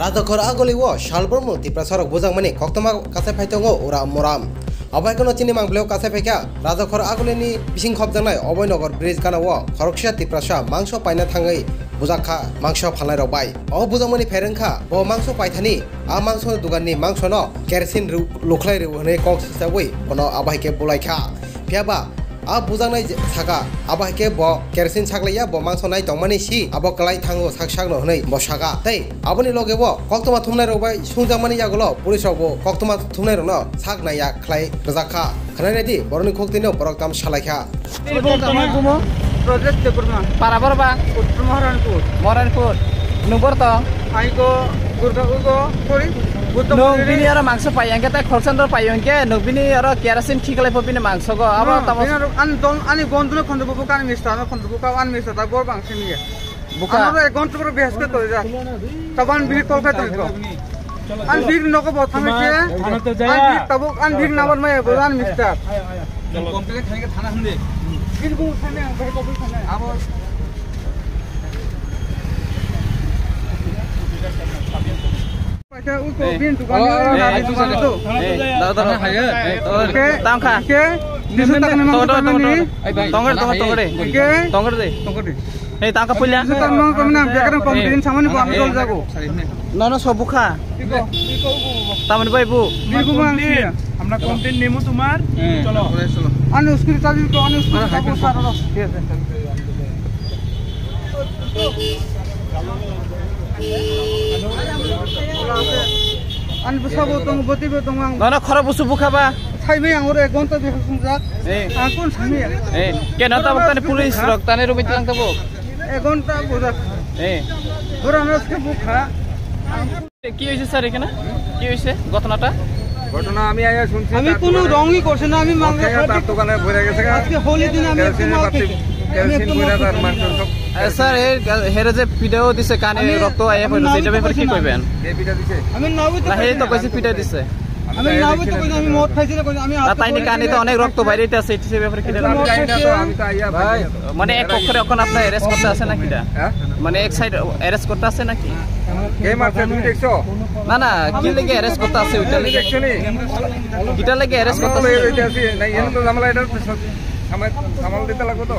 রাজখর আগলিও শালবর্ম তিপ্রা সড়ক বুজাংমানি কক্তমা কাছে ফাইতঙ্গো ওরা মরাম অবহাইকনো চিনি মাংবলেও কাছে ফাইকা রাজখর আগলিনি বিসিং খবজাंनाय অবয়নগর ব্রিজ গানাও খরকসা তিপ্রাসা মাংস পাইনা থাङै বুজাखा मांस फालनाय रबाय अ बुजांमानि फेरेंखा ब मांस पाइथानि आ मांस दुगाननि मांसनो केरोसिन लुख्लाय रेवहनै कक हिसाबै बनो आबाहायके बुलायखा फियाबा आ बुजांनाय सागा आबाहायके ब केरोसिन साग्लाया ब मांस नाय तंमानि सि आबो कलाय थाङो सागसागनो हनै ब सागा तै आबोनि लगे ब कक्तमा थुमनाय रबाय सुंजांमानि यागलो पुलिसआवबो कक्तमा थुमनाय रनो सागनाया खलाय रजाखा खनायदि बरनि खक्तिनो बरकताम सालायखा Project Department. Para berapa? Uttar Maharanpur. Maharanpur. Nomor to? Aiko Gurgaon sorry. Nobini ara mangso payang kita khorchandor payang ke nobini ara kerosene thiklai popini mangso go aba tamo ani bondune khondu buka ani mistana khondu buka ani mistata gor bangse niye buka ana ek ghonta pore behas ke to ja taban big tolka to an big noko bothame ke ana to jaya an tabuk an big nabar mai bodan mister complaint khai ke thana hunde बिल्कुल थाने भाई को भी थाने अब पैसा उसको बिन दुकान तो दादा खायो ताम खा के निसु तक में तंगर दे ए ताका पुल्या निसु तक में कमना बेकरन कंप्लेंट सामान्य को आंदोल जागो न सब खा तामन बाइबू बिल्कुल मांगसी আমরা কমপ্লেইন নেমু তোমার চলো চলো আনে उसकी चाबी को आने उसको सब सारा रख ठीक है आन बसाबो तंग बतिबो तंग न खरा बुसु बुखाबा थाइबे आं ओरे गन्त देखो सुनजा आं कोन सामी ए के न त बक्ताने पुलिस रक्ताने रुबित लांग तबो एक घंटा बोजा ए पुरानो के बुखा কি হইছে স্যার এখানে কি হইছে ঘটনাটা ঘটনা আমি আয়া শুনছি আমি কোনো রংই করছি না আমি মাংস তার দোকানে ভরে গেছে আজকে হোলি দিন আমি একটু মাল খেয়েছি কেরোসিন ভরে তার মাংস সব স্যার হেরে যে পিটাও দিছে কানে রক্ত আয়া হইছে এটা ব্যাপারে কি কইবেন কে পিটা দিছে আমি নাবি তো না হে তো কইছে পিটা দিছে আমি নাবি তো কই আমি মদ খাইছি না কই আমি তাইনি কানে তো অনেক রক্ত বাইরেতে আছে এই ব্যাপারে কি আমি জানি না তো আমি তো আইয়া ভাই মানে এক পক্ষে এখন আপনি অ্যারেস্ট করতে আছে নাকি এটা হ্যাঁ মানে এক সাইড অ্যারেস্ট করতে আছে নাকি কে মারছে তুমি দেখছো না না কি লাগি অ্যারেস্ট করতে আছে ওইটা লাগি দেখছো নি কিটা লাগি অ্যারেস্ট করতে আছে না এর তো জামালা এটা সামাল দিতে লাগবে তো